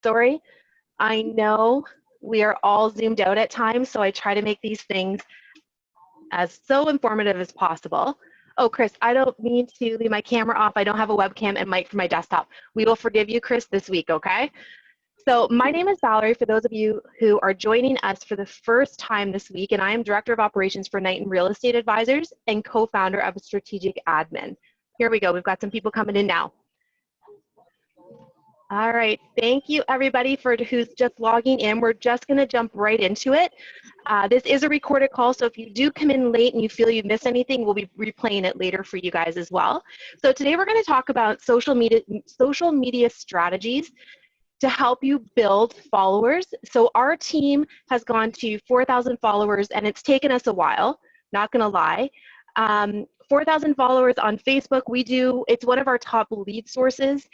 story. I know we are all zoomed out at times, so I try to make these things as so informative as possible. Oh, Chris, I don't mean to leave my camera off. I don't have a webcam and mic for my desktop. We will forgive you, Chris, this week, okay? So my name is Valerie, for those of you who are joining us for the first time this week, and I am Director of Operations for Knighton Real Estate Advisors and co-founder of Strategic Admin. Here we go. We've got some people coming in now. All right, thank you everybody for who's just logging in. We're just gonna jump right into it. This is a recorded call, so if you do come in late and you feel you missed anything, we'll be replaying it later for you guys as well. So today we're gonna talk about social media strategies to help you build followers. So our team has gone to 4,000 followers, and it's taken us a while, not gonna lie. 4,000 followers on Facebook, it's one of our top lead sources.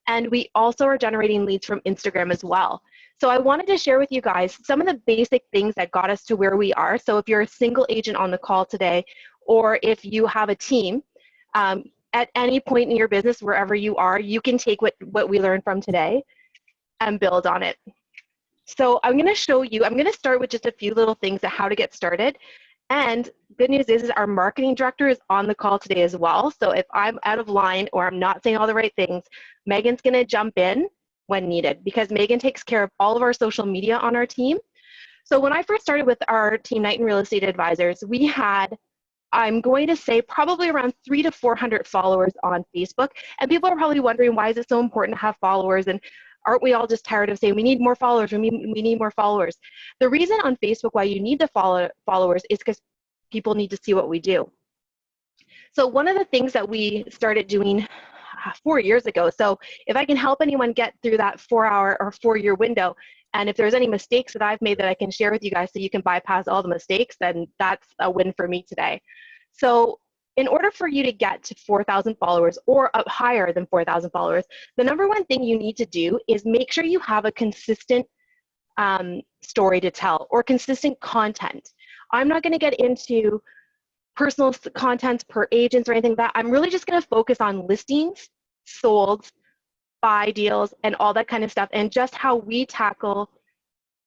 And we also are generating leads from Instagram as well. So I wanted to share with you guys some of the basic things that got us to where we are. So if you're a single agent on the call today, or if you have a team, at any point in your business, wherever you are, you can take what we learned from today and build on it. So I'm gonna start with just a few little things on how to get started. And good news is our marketing director is on the call today as well. So if I'm out of line or I'm not saying all the right things, Megan's gonna jump in when needed, because Megan takes care of all of our social media on our team. So when I first started with our team, Knighton Real Estate Advisors, we had, I'm going to say, probably around 300 to 400 followers on Facebook. And people are probably wondering, why is it so important to have followers? And aren't we all just tired of saying we need more followers, we need more followers? The reason on Facebook why you need the followers is because people need to see what we do. So one of the things that we started doing 4 years ago, so if I can help anyone get through that 4-hour or 4-year window, and if there's any mistakes that I've made that I can share with you guys so you can bypass all the mistakes, then that's a win for me today. So in order for you to get to 4,000 followers or up higher than 4,000 followers, the number one thing you need to do is make sure you have a consistent story to tell, or consistent content. I'm not going to get into personal contents per agents or anything like that. I'm really just going to focus on listings, solds, buy deals, and all that kind of stuff, and just how we tackle.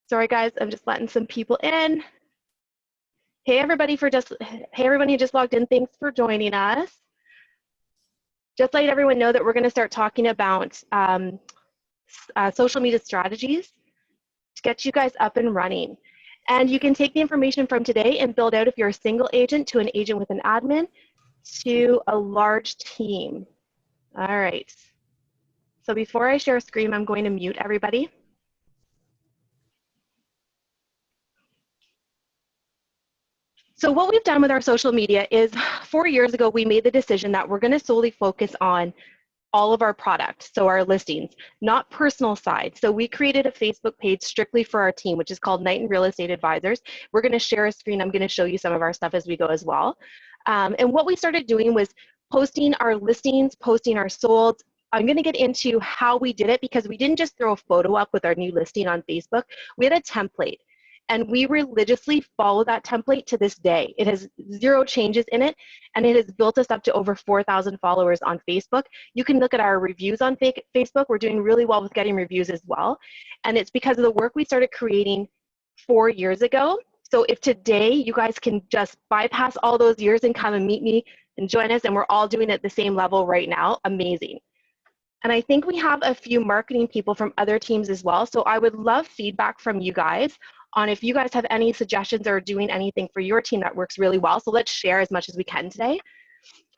Sorry guys, I'm just letting some people in. Hey everybody who just logged in, thanks for joining us. Just let everyone know that we're going to start talking about social media strategies to get you guys up and running. And you can take the information from today and build out, if you're a single agent, to an agent with an admin, to a large team. All right. So before I share a screen, I'm going to mute everybody. So what we've done with our social media is 4 years ago, we made the decision that we're going to solely focus on all of our products, so our listings, not personal side. So we created a Facebook page strictly for our team, which is called Knighton Real Estate Advisors. We're going to share a screen. I'm going to show you some of our stuff as we go as well. And what we started doing was posting our listings, posting our solds. I'm going to get into how we did it, because we didn't just throw a photo up with our new listing on Facebook. We had a template, and we religiously follow that template to this day. It has 0 changes in it, and it has built us up to over 4,000 followers on Facebook. You can look at our reviews on Facebook. We're doing really well with getting reviews as well. And it's because of the work we started creating 4 years ago. So if today you guys can just bypass all those years and come and meet me and join us, and we're all doing it at the same level right now, amazing. And I think we have a few marketing people from other teams as well. So I would love feedback from you guys on if you guys have any suggestions or doing anything for your team that works really well. So let's share as much as we can today.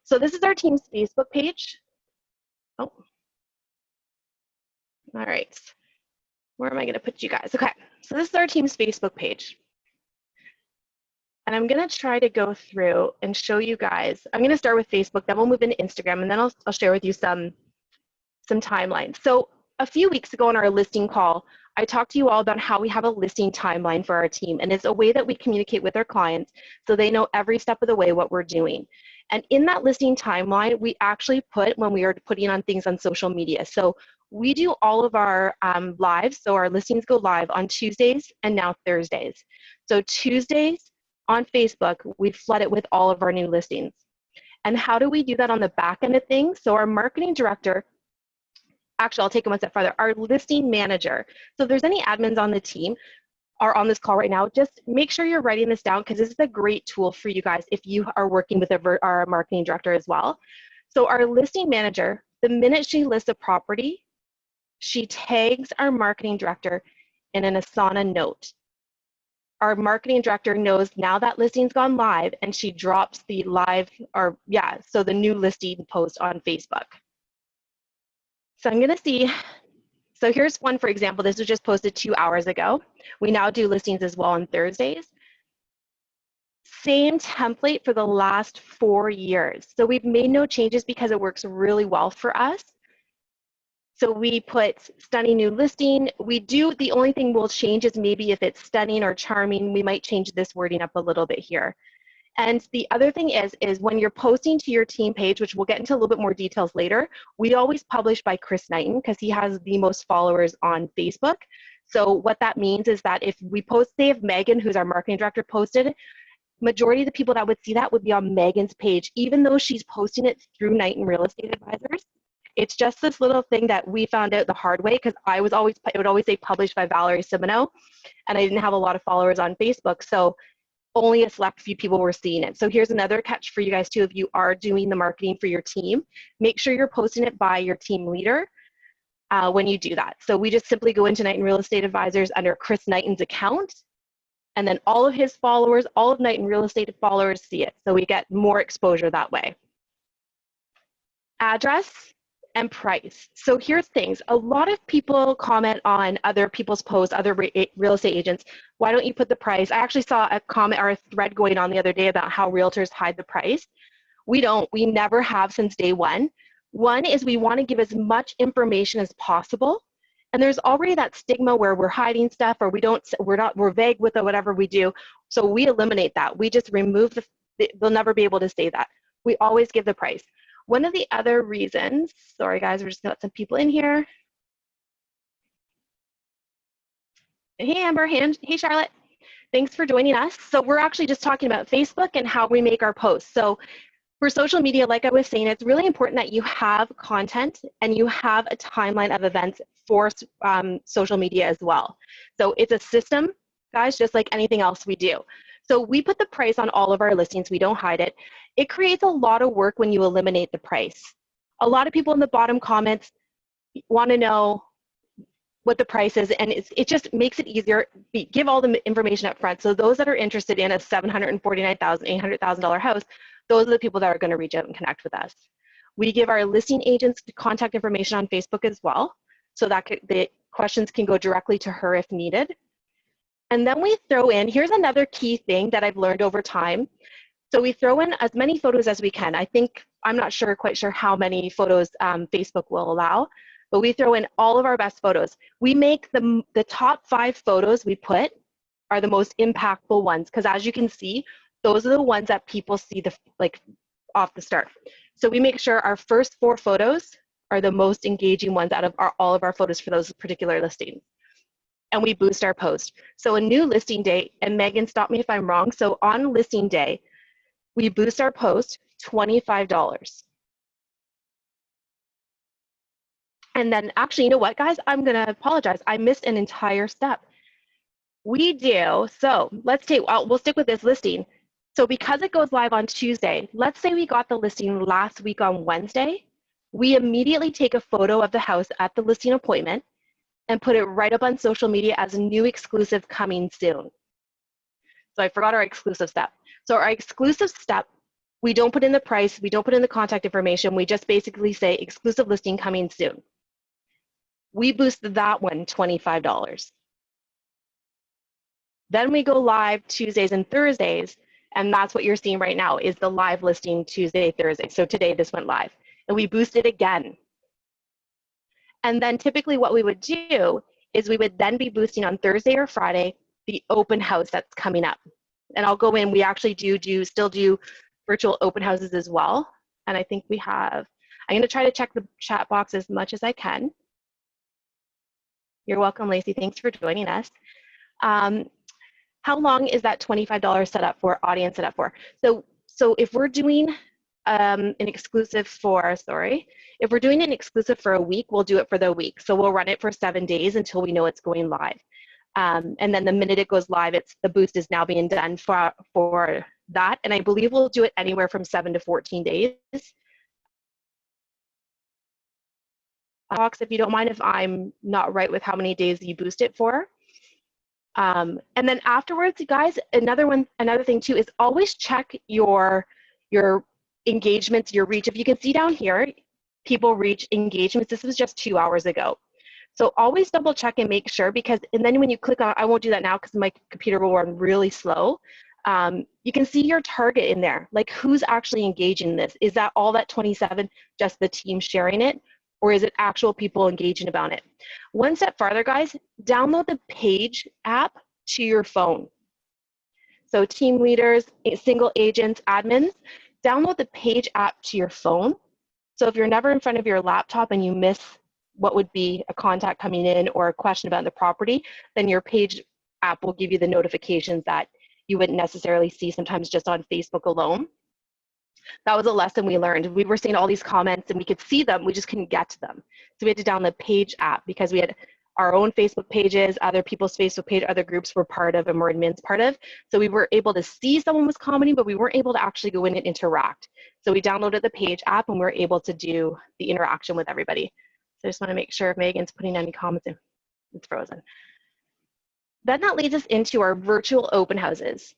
So this is our team's Facebook page. Oh, all right. Where am I going to put you guys? Okay, so this is our team's Facebook page. And I'm going to try to go through and show you guys. I'm going to start with Facebook, then we'll move into Instagram, and then I'll share with you some timelines. So a few weeks ago on our listing call, I talked to you all about how we have a listing timeline for our team, and it's a way that we communicate with our clients so they know every step of the way what we're doing. And in that listing timeline, we actually put when we are putting on things on social media. So we do all of our lives, so our listings go live on Tuesdays and now Thursdays. So Tuesdays on Facebook, we flood it with all of our new listings. And how do we do that on the back end of things? So our marketing director actually, I'll take it one step further. Our listing manager. So if there's any admins on the team are on this call right now, just make sure you're writing this down because this is a great tool for you guys if you are working with our marketing director as well. So our listing manager, the minute she lists a property, she tags our marketing director in an Asana note. Our marketing director knows now that listing's gone live and she drops the so the new listing post on Facebook. So I'm gonna see, so here's one for example, this was just posted 2 hours ago. We now do listings as well on Thursdays. Same template for the last 4 years. So we've made no changes because it works really well for us. So we put stunning new listing. The only thing we'll change is maybe if it's stunning or charming, we might change this wording up a little bit here. And the other thing is when you're posting to your team page, which we'll get into a little bit more details later, we always publish by Chris Knighton because he has the most followers on Facebook. So what that means is that if we post, say if Megan, who's our marketing director, posted, majority of the people that would see that would be on Megan's page, even though she's posting it through Knighton Real Estate Advisors. It's just this little thing that we found out the hard way because it would always say published by Valerie Simoneau, and I didn't have a lot of followers on Facebook, so only a select few people were seeing it. So here's another catch for you guys too. If you are doing the marketing for your team, make sure you're posting it by your team leader when you do that. So we just simply go into Knighton Real Estate Advisors under Chris Knighton's account, and then all of his followers, all of Knighton Real Estate followers see it. So we get more exposure that way. Address and price. So here's things. A lot of people comment on other people's posts, other real estate agents. Why don't you put the price? I actually saw a comment or a thread going on the other day about how realtors hide the price. We don't. We never have since day one. One is we want to give as much information as possible. And there's already that stigma where we're hiding stuff or we're vague with it, whatever we do. So we eliminate that. We just remove they'll never be able to say that. We always give the price. One of the other reasons, sorry guys, we're just gonna let some people in here. Hey Amber, hey Charlotte, thanks for joining us. So we're actually just talking about Facebook and how we make our posts. So for social media, like I was saying, it's really important that you have content and you have a timeline of events for social media as well. So it's a system, guys, just like anything else we do. So we put the price on all of our listings, we don't hide it. It creates a lot of work when you eliminate the price. A lot of people in the bottom comments want to know what the price is, and it just makes it easier. Give all the information up front. So those that are interested in a $749,000, $800,000 house, those are the people that are going to reach out and connect with us. We give our listing agents contact information on Facebook as well, so that the questions can go directly to her if needed. And then we throw in, here's another key thing that I've learned over time. So we throw in as many photos as we can. I'm not quite sure how many photos Facebook will allow, but we throw in all of our best photos. We make the top 5 photos we put are the most impactful ones, because as you can see, those are the ones that people see off the start. So we make sure our first 4 photos are the most engaging ones out of all of our photos for those particular listings. And we boost our post. So a new listing day, and Megan, stop me if I'm wrong. So on listing day, we boost our post $25. And then actually, you know what, guys? I'm gonna apologize. I missed an entire step. We do, so let's take, we'll stick with this listing. So because it goes live on Tuesday, let's say we got the listing last week on Wednesday, we immediately take a photo of the house at the listing appointment and put it right up on social media as a new exclusive coming soon. So I forgot our exclusive step. So our exclusive step, we don't put in the price, we don't put in the contact information, we just basically say exclusive listing coming soon. We boost that one $25. Then we go live Tuesdays and Thursdays, and that's what you're seeing right now is the live listing Tuesday, Thursday. So today this went live, and we boost it again. And then typically what we would do is we would then be boosting on Thursday or Friday the open house that's coming up. And I'll go in, we actually still do virtual open houses as well. And I think we have, I'm gonna try to check the chat box as much as I can. You're welcome, Lacey, thanks for joining us. How long is that $25 set up for, audience set up for? So if we're doing an exclusive for, if we're doing an exclusive for a week, we'll do it for the week. So we'll run it for 7 days until we know it's going live. And then the minute it goes live, the boost is now being done for that. And I believe we'll do it anywhere from 7 to 14 days. If you don't mind if I'm not right with how many days you boost it for. And then afterwards, guys, another thing too is always check your engagements, your reach. If you can see down here, people reach engagements. This was just 2 hours ago. So always double check and make sure, and then when you click on, I won't do that now because my computer will run really slow. You can see your target in there, like who's actually engaging in this. Is that all that 27, just the team sharing it? Or is it actual people engaging about it? One step farther, guys, download the Page app to your phone. So team leaders, single agents, admins, download the Page app to your phone. So if you're never in front of your laptop and you miss what would be a contact coming in or a question about the property, then your Page app will give you the notifications that you wouldn't necessarily see sometimes just on Facebook alone. That was a lesson we learned. We were seeing all these comments and we could see them, we just couldn't get to them. So we had to download the Page app because we had our own Facebook pages, other people's Facebook page, other groups we're part of and we're admins part of. So we were able to see someone was commenting, but we weren't able to actually go in and interact. So we downloaded the Page app and we were able to do the interaction with everybody. So I just want to make sure if Megan's putting any comments in. It's frozen. Then that leads us into our virtual open houses.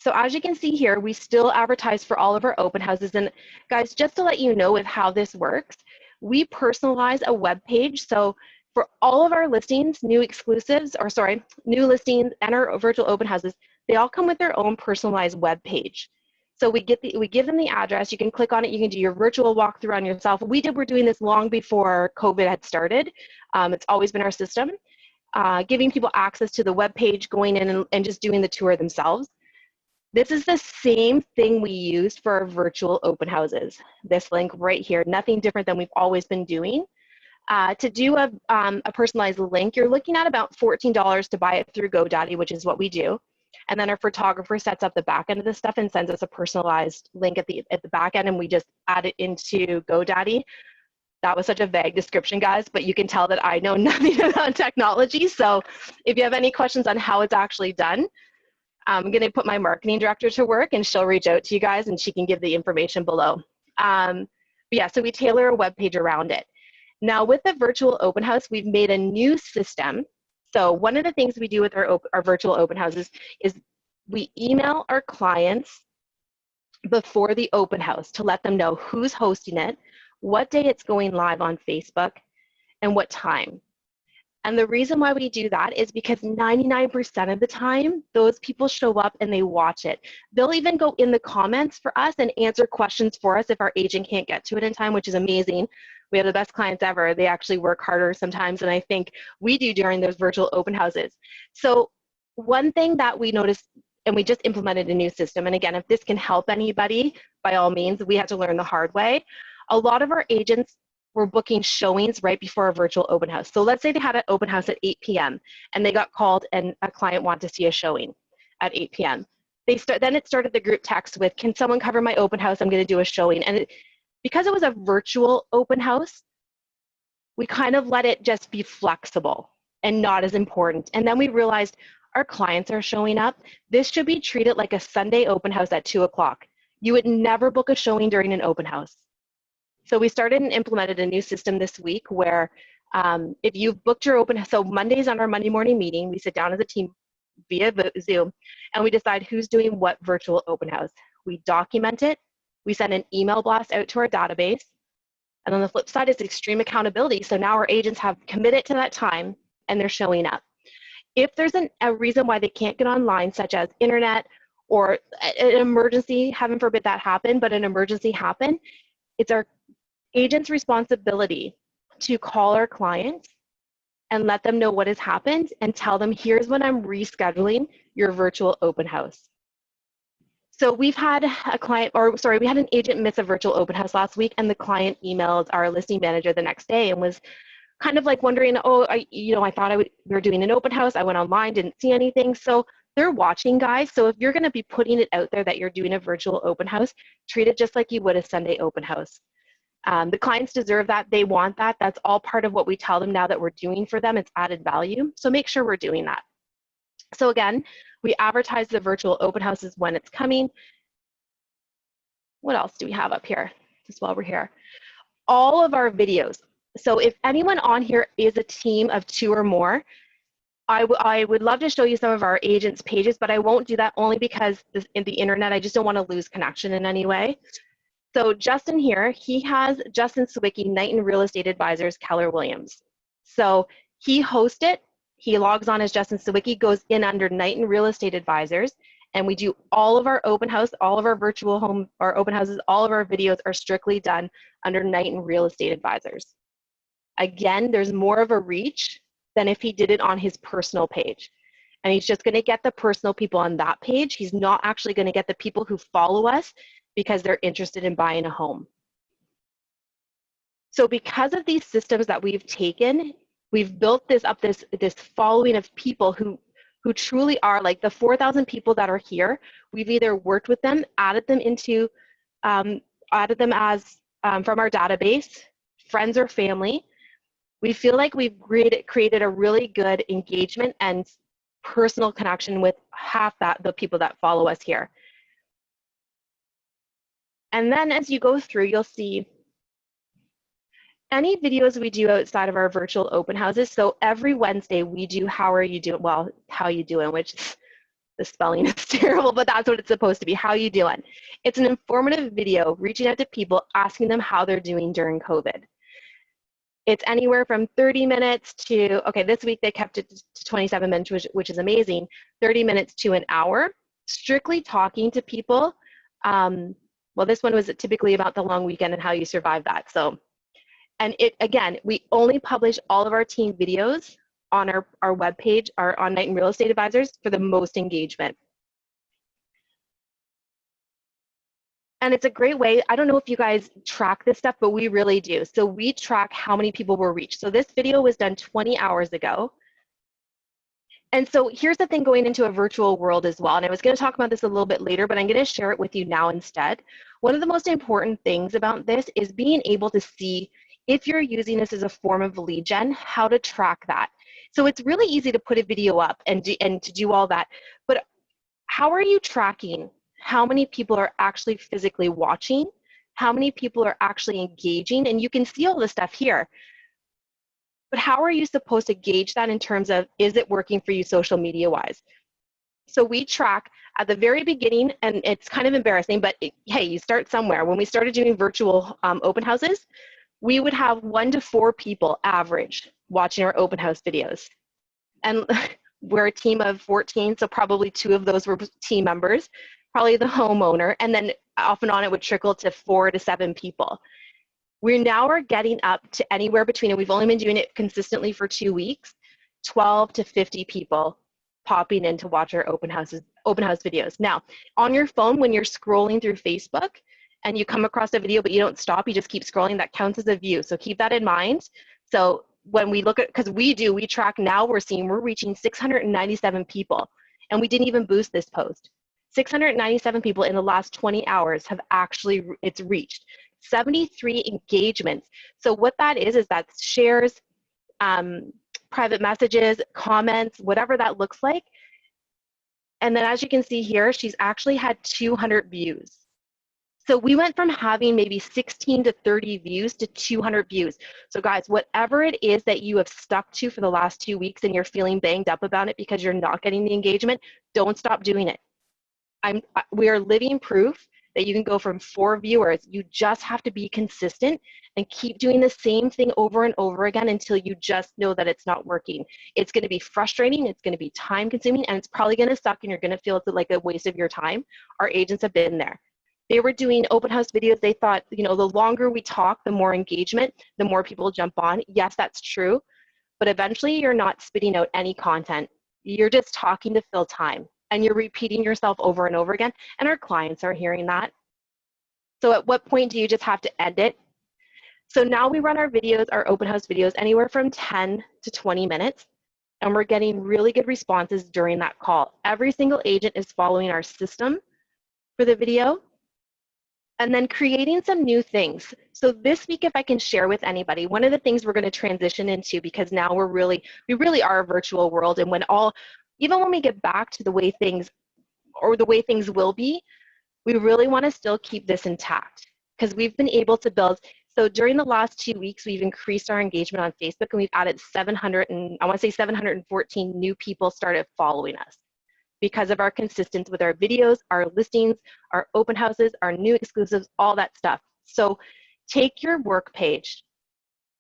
So as you can see here, we still advertise for all of our open houses. And guys, just to let you know with how this works, we personalize a web page. So for all of our listings, new listings and our virtual open houses, they all come with their own personalized web page. So we give them the address, you can click on it, you can do your virtual walkthrough on yourself. We're doing this long before COVID had started. It's always been our system. Giving people access to the web page, going in and just doing the tour themselves. This is the same thing we use for our virtual open houses. This link right here, nothing different than we've always been doing. To do a personalized link, you're looking at about $14 to buy it through GoDaddy, which is what we do. And then our photographer sets up the back end of this stuff and sends us a personalized link at the back end, and we just add it into GoDaddy. That was such a vague description, guys, but you can tell that I know nothing about technology. So if you have any questions on how it's actually done, I'm going to put my marketing director to work and she'll reach out to you guys and she can give the information below. Yeah, so we tailor a web page around it. Now with the virtual open house, we've made a new system. So one of the things we do with our virtual open houses is we email our clients before the open house to let them know who's hosting it, what day it's going live on Facebook, and what time. And the reason why we do that is because 99% of the time, those people show up and they watch it. They'll even go in the comments for us and answer questions for us if our agent can't get to it in time, which is amazing. We have the best clients ever. They actually work harder sometimes than I think we do during those virtual open houses. So one thing that we noticed, and we just implemented a new system, and again, if this can help anybody, by all means, we had to learn the hard way. A lot of our agents were booking showings right before a virtual open house. So let's say they had an open house at 8 p.m. and they got called and a client wanted to see a showing at 8 p.m. Then it started the group text with, can someone cover my open house? I'm going to do a showing. And because it was a virtual open house, we kind of let it just be flexible and not as important. And then we realized our clients are showing up. This should be treated like a Sunday open house at 2 o'clock. You would never book a showing during an open house. So we started and implemented a new system this week where if you've booked your open, so Mondays on our Monday morning meeting, we sit down as a team via Zoom and we decide who's doing what virtual open house. We document it, we send an email blast out to our database, and on the flip side is extreme accountability. So now our agents have committed to that time and they're showing up. If there's a reason why they can't get online, such as internet or an emergency, heaven forbid that happen, but an emergency happened, it's our agent's responsibility to call our clients and let them know what has happened and tell them, here's when I'm rescheduling your virtual open house. So we've had we had an agent miss a virtual open house last week, and the client emailed our listing manager the next day and was kind of like wondering, oh, I thought we were doing an open house. I went online, didn't see anything. So they're watching, guys. So if you're going to be putting it out there that you're doing a virtual open house, treat it just like you would a Sunday open house. The clients deserve that. They want that. That's all part of what we tell them now that we're doing for them. It's added value. So make sure we're doing that. So again, we advertise the virtual open houses when it's coming. What else do we have up here just while we're here? All of our videos. So if anyone on here is a team of 2 or more, I would love to show you some of our agents' pages, but I won't do that only because in the internet, I just don't want to lose connection in any way. So Justin here, he has Justin Sawicki, Knighton Real Estate Advisors, Keller Williams. So he hosts it. He logs on as Justin Sawicki, goes in under Knighton Real Estate Advisors, and we do all of our open house, all of our virtual home or open houses, all of our videos are strictly done under Knighton Real Estate Advisors. Again, there's more of a reach than if he did it on his personal page. And he's just going to get the personal people on that page. He's not actually going to get the people who follow us because they're interested in buying a home. So because of these systems that we've taken, we've built this following of people who truly are like the 4,000 people that are here. We've either worked with them, added them into, added them as from our database, friends or family. We feel like we've created a really good engagement and personal connection with half the people that follow us here. And then as you go through, you'll see any videos we do outside of our virtual open houses. So every Wednesday we do how are you doing? Well, how you doing, which the spelling is terrible, but that's what it's supposed to be. How you doing? It's an informative video reaching out to people, asking them how they're doing during COVID. It's anywhere from 30 minutes to, okay, this week they kept it to 27 minutes, which is amazing, 30 minutes to an hour, strictly talking to people. Well, this one was typically about the long weekend and how you survive that. So, and again, we only publish all of our team videos on our webpage, on Knighton Real Estate Advisors for the most engagement. And it's a great way. I don't know if you guys track this stuff, but we really do. So we track how many people were reached. So this video was done 20 hours ago. And so here's the thing going into a virtual world as well. And I was going to talk about this a little bit later, but I'm going to share it with you now instead. One of the most important things about this is being able to see if you're using this as a form of lead gen, how to track that. So it's really easy to put a video up and to do all that. But how are you tracking how many people are actually physically watching, how many people are actually engaging? And you can see all this stuff here. But how are you supposed to gauge that in terms of, is it working for you social media wise? So we track at the very beginning, and it's kind of embarrassing, but hey, you start somewhere. When we started doing virtual open houses, we would have 1 to 4 people average watching our open house videos. And we're a team of 14, so probably 2 of those were team members, probably the homeowner, and then off and on it would trickle to 4 to 7 people. We now are getting up to anywhere between, and we've only been doing it consistently for 2 weeks, 12 to 50 people popping in to watch our open house videos. Now, on your phone, when you're scrolling through Facebook and you come across a video but you don't stop, you just keep scrolling, that counts as a view. So keep that in mind. So when we look at, because we track now, we're reaching 697 people, and we didn't even boost this post. 697 people in the last 20 hours have actually, it's reached. 73 engagements. So what that is that's shares, private messages, comments, whatever that looks like. And then as you can see here, she's actually had 200 views. So we went from having maybe 16 to 30 views to 200 views. So guys, whatever it is that you have stuck to for the last 2 weeks and you're feeling banged up about it because you're not getting the engagement, don't stop doing it. We are living proof that you can go from 4 viewers. You just have to be consistent and keep doing the same thing over and over again until you just know that it's not working. It's going to be frustrating, it's going to be time consuming, and it's probably going to suck, and you're going to feel it's like a waste of your time. Our agents have been there. They were doing open house videos. They thought, the longer we talk, the more engagement, the more people jump on. Yes, that's true. But eventually you're not spitting out any content. You're just talking to fill time, and you're repeating yourself over and over again, and our clients are hearing that. So at what point do you just have to end it? So now we run our videos, our open house videos, anywhere from 10 to 20 minutes. And we're getting really good responses during that call. Every single agent is following our system for the video, and then creating some new things. So this week, if I can share with anybody, one of the things we're going to transition into, because now we really are a virtual world, and even when we get back to the way things will be, we really want to still keep this intact, because we've been able to build. So during the last 2 weeks, we've increased our engagement on Facebook, and we've added 714 new people started following us because of our consistency with our videos, our listings, our open houses, our new exclusives, all that stuff. So take your work page,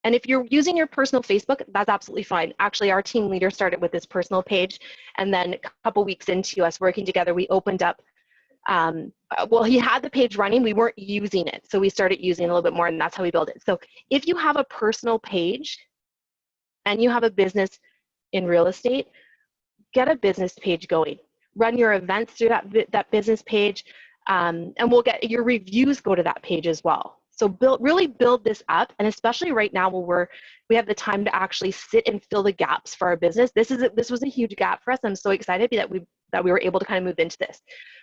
and if you're using your personal Facebook, that's absolutely fine. Actually, our team leader started with this personal page, and then a couple weeks into us working together, we opened up, well, he had the page running, we weren't using it, so we started using it a little bit more, and that's how we build it. So if you have a personal page and you have a business in real estate, get a business page going. Run your events through that business page, and we'll get your reviews go to that page as well. So really build this up, and especially right now where we have the time to actually sit and fill the gaps for our business. This was a huge gap for us. I'm so excited that we were able to kind of move into this.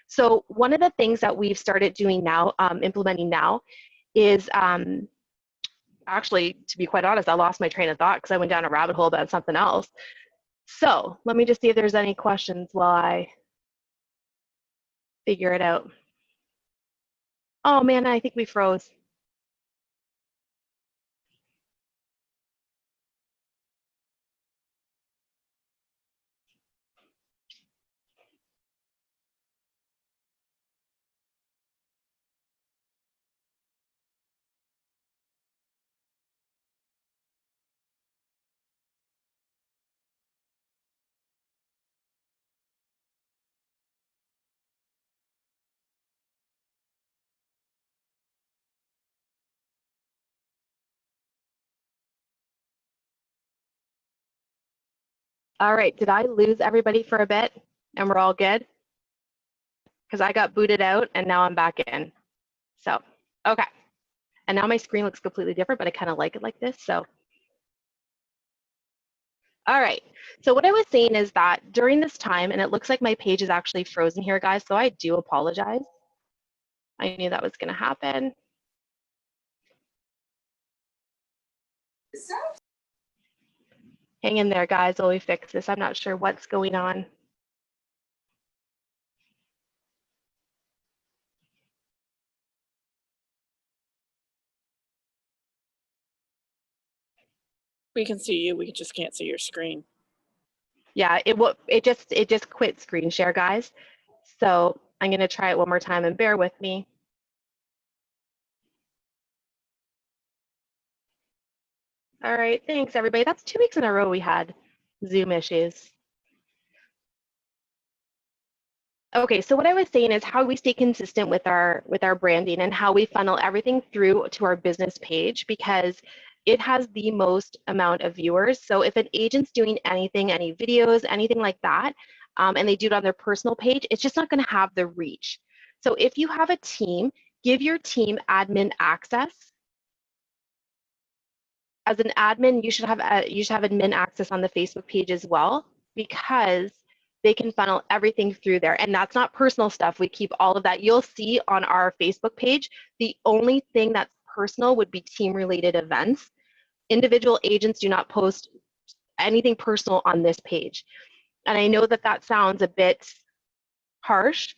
So one of the things that we've started doing now, implementing now, is actually, to be quite honest, I lost my train of thought because I went down a rabbit hole about something else. So let me just see if there's any questions while I figure it out. Oh man, I think we froze. All right, did I lose everybody for a bit and we're all good? Because I got booted out and now I'm back in. So, okay. And now my screen looks completely different, but I kind of like it like this, so. All right, so what I was saying is that during this time, and it looks like my page is actually frozen here, guys, so I do apologize. I knew that was gonna happen. Hang in there, guys, while we fix this. I'm not sure what's going on. We can see you, we just can't see your screen. Yeah, it just quit screen share, guys. So I'm gonna try it one more time and bear with me. All right, thanks everybody. That's 2 weeks in a row we had Zoom issues. Okay, so what I was saying is how we stay consistent with our branding and how we funnel everything through to our business page, because it has the most amount of viewers. So if an agent's doing anything, any videos, anything like that, and they do it on their personal page, it's just not going to have the reach. So if you have a team, give your team admin access. As an admin, you should have admin access on the Facebook page as well, because they can funnel everything through there. And that's not personal stuff. We keep all of that. You'll see on our Facebook page, the only thing that's personal would be team-related events. Individual agents do not post anything personal on this page. And I know that that sounds a bit harsh.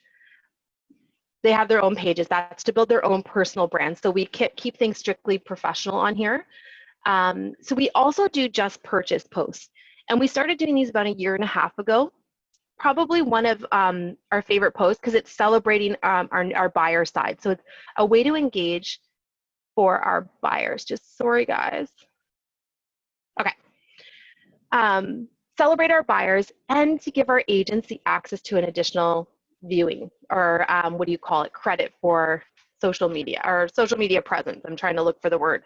They have their own pages. That's to build their own personal brand. So we keep things strictly professional on here. So we also do just purchase posts. And we started doing these about 1.5 years ago. Probably one of our favorite posts, because it's celebrating our buyer side. So it's a way to engage for our buyers. Just sorry, guys. Okay. Celebrate our buyers and to give our agents the access to an additional viewing, or what do you call it, credit for social media or social media presence. I'm trying to look for the word.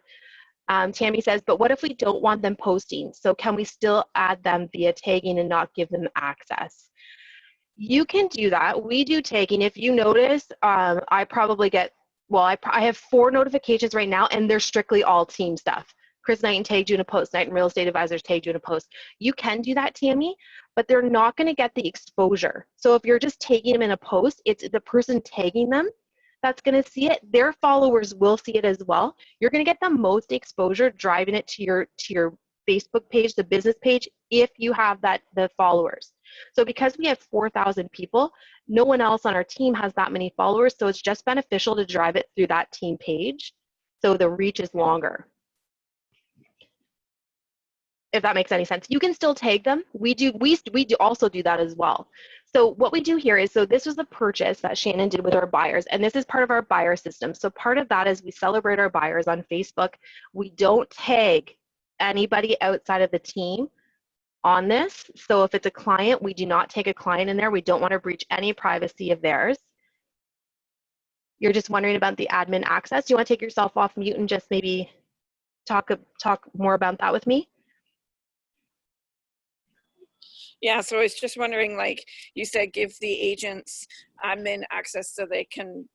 Tammy says, but what if we don't want them posting? So can we still add them via tagging and not give them access? You can do that. We do tagging. If you notice, I probably get, well, I have 4 notifications right now, and they're strictly all team stuff. Chris Knighton tagged you in a post, Knighton Real Estate Advisors tagged you in a post. You can do that, Tammy, but they're not going to get the exposure. So if you're just tagging them in a post, it's the person tagging them that's going to see it. Their followers will see it as well. You're going to get the most exposure driving it to your Facebook page, the business page, if you have the followers. So because we have 4,000 people, no one else on our team has that many followers, so it's just beneficial to drive it through that team page, so the reach is longer. If that makes any sense. You can still tag them. We do also do that as well. So what we do here is, so this was the purchase that Shannon did with our buyers, and this is part of our buyer system. So part of that is we celebrate our buyers on Facebook. We don't tag anybody outside of the team on this. So if it's a client, we do not take a client in there. We don't want to breach any privacy of theirs. You're just wondering about the admin access. Do you want to take yourself off mute and just maybe talk more about that with me? Yeah, so I was just wondering, like you said, give the agents admin access so they can,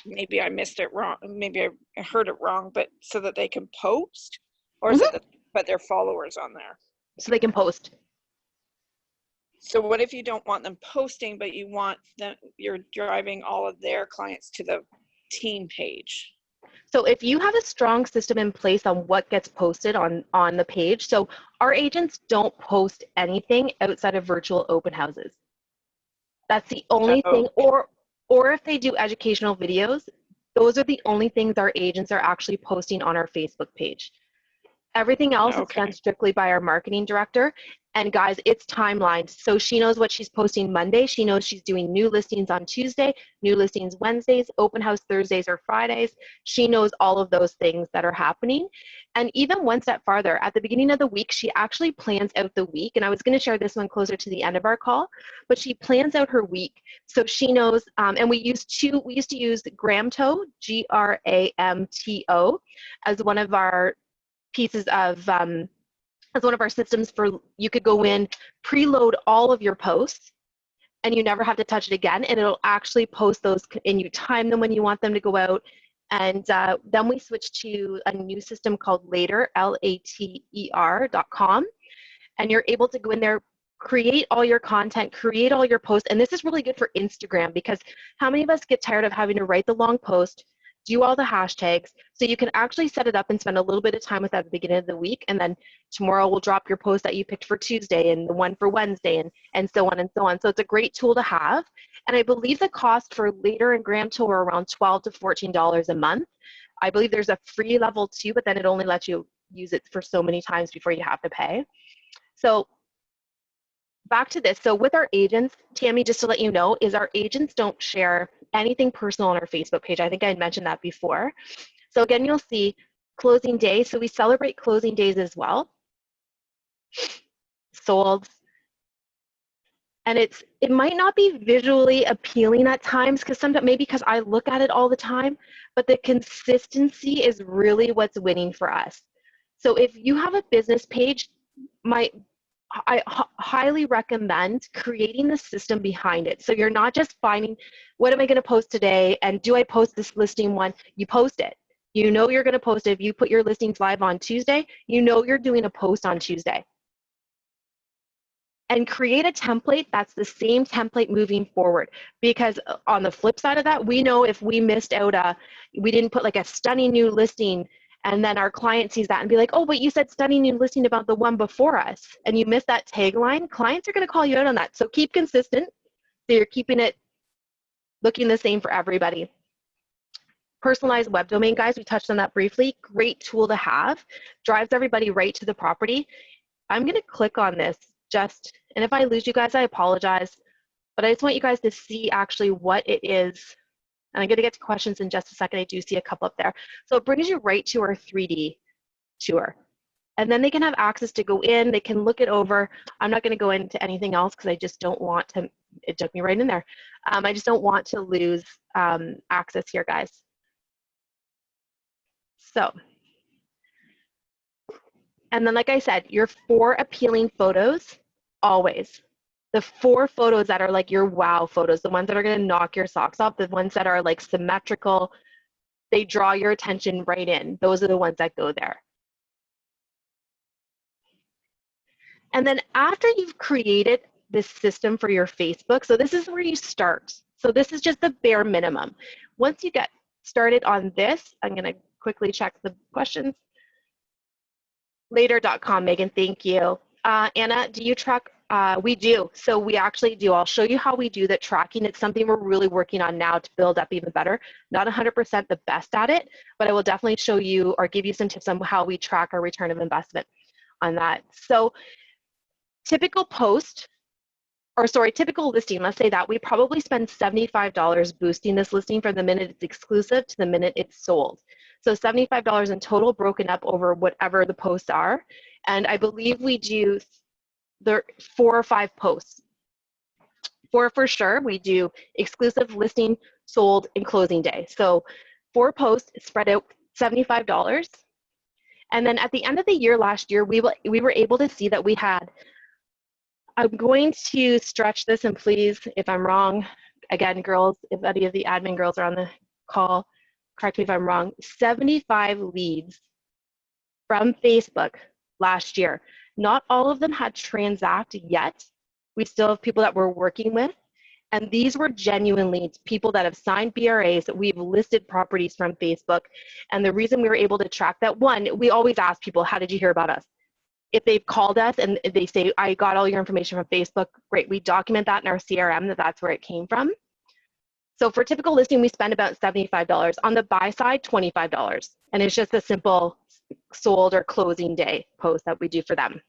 maybe I missed it wrong, maybe I heard it wrong, but so that they can post, or is it that put their followers on there? So they can post. So what if you don't want them posting, but you want them, you're driving all of their clients to the team page? So if you have a strong system in place on what gets posted on the page, so our agents don't post anything outside of virtual open houses. That's the only thing, or if they do educational videos, those are the only things our agents are actually posting on our Facebook page. Everything else is done strictly by our marketing director. And guys, it's timelined. So she knows what she's posting Monday. She knows she's doing new listings on Tuesday, new listings Wednesdays, open house Thursdays or Fridays. She knows all of those things that are happening. And even one step farther, at the beginning of the week, she actually plans out the week. And I was going to share this one closer to the end of our call, but she plans out her week. So she knows, and we used to use Gramto, Gramto, as one of our pieces of as one of our systems for, you could go in, preload all of your posts, and you never have to touch it again, and it'll actually post those, and you time them when you want them to go out. And then we switched to a new system called Later, later.com, and you're able to go in there, create all your content, create all your posts, and this is really good for Instagram, because how many of us get tired of having to write the long post, do all the hashtags, so you can actually set it up and spend a little bit of time with that at the beginning of the week, and then tomorrow we'll drop your post that you picked for Tuesday and the one for Wednesday, and so on and so on. So it's a great tool to have. And I believe the cost for Later and Gramto are around $12 to $14 a month. I believe there's a free level too, but then it only lets you use it for so many times before you have to pay. So back to this. So with our agents, Tammy, just to let you know, is our agents don't share anything personal on our Facebook page. I think I had mentioned that before. So again, you'll see closing day. So we celebrate closing days as well. Sold. And it might not be visually appealing at times, because sometimes, maybe because I look at it all the time, but the consistency is really what's winning for us. So if you have a business page, I highly recommend creating the system behind it. So you're not just finding, what am I going to post today? And do I post this listing one? You post it. You know you're going to post it. If you put your listings live on Tuesday, you know you're doing a post on Tuesday. And create a template that's the same template moving forward. Because on the flip side of that, we know if we missed out, we didn't put like a stunning new listing, and then our client sees that and be like, oh, but you said stunning new listing about the one before us, and you missed that tagline, clients are going to call you out on that. So keep consistent, so you're keeping it looking the same for everybody. Personalized web domain, guys, we touched on that briefly. Great tool to have. Drives everybody right to the property. I'm going to click on this and if I lose you guys, I apologize, but I just want you guys to see actually what it is. And I'm going to get to questions in just a second. I do see a couple up there. So it brings you right to our 3D tour. And then they can have access to go in. They can look it over. I'm not going to go into anything else because I just don't want to, it took me right in there. I just don't want to lose access here, guys. So, and then like I said, your 4 appealing photos, always. The 4 photos that are like your wow photos, the ones that are going to knock your socks off, the ones that are like symmetrical, they draw your attention right in. Those are the ones that go there. And then after you've created this system for your Facebook, so this is where you start. So this is just the bare minimum. Once you get started on this, I'm going to quickly check the questions. Later.com, Megan, thank you. Anna, do you track? We do. So we actually do. I'll show you how we do the tracking. It's something we're really working on now to build up even better. Not 100% the best at it, but I will definitely show you or give you some tips on how we track our return of investment on that. So typical post, or sorry, typical listing, let's say that we probably spend $75 boosting this listing from the minute it's exclusive to the minute it's sold. So $75 in total broken up over whatever the posts are. And I believe we do 4 or 5 posts. 4 for sure, we do exclusive, listing, sold, and closing day. So 4 posts spread out $75. And then at the end of the year last year, we were able to see that we had, I'm going to stretch this, and please, if I'm wrong, again, girls, if any of the admin girls are on the call, correct me if I'm wrong, 75 leads from Facebook last year. Not all of them had transacted yet. We still have people that we're working with. And these were genuine leads, people that have signed BRAs, that we've listed properties from Facebook. And the reason we were able to track that, one, we always ask people, how did you hear about us? If they've called us and they say, I got all your information from Facebook, great. We document that in our CRM that that's where it came from. So for typical listing, we spend about $75. On the buy side, $25. And it's just a simple sold or closing day post that we do for them.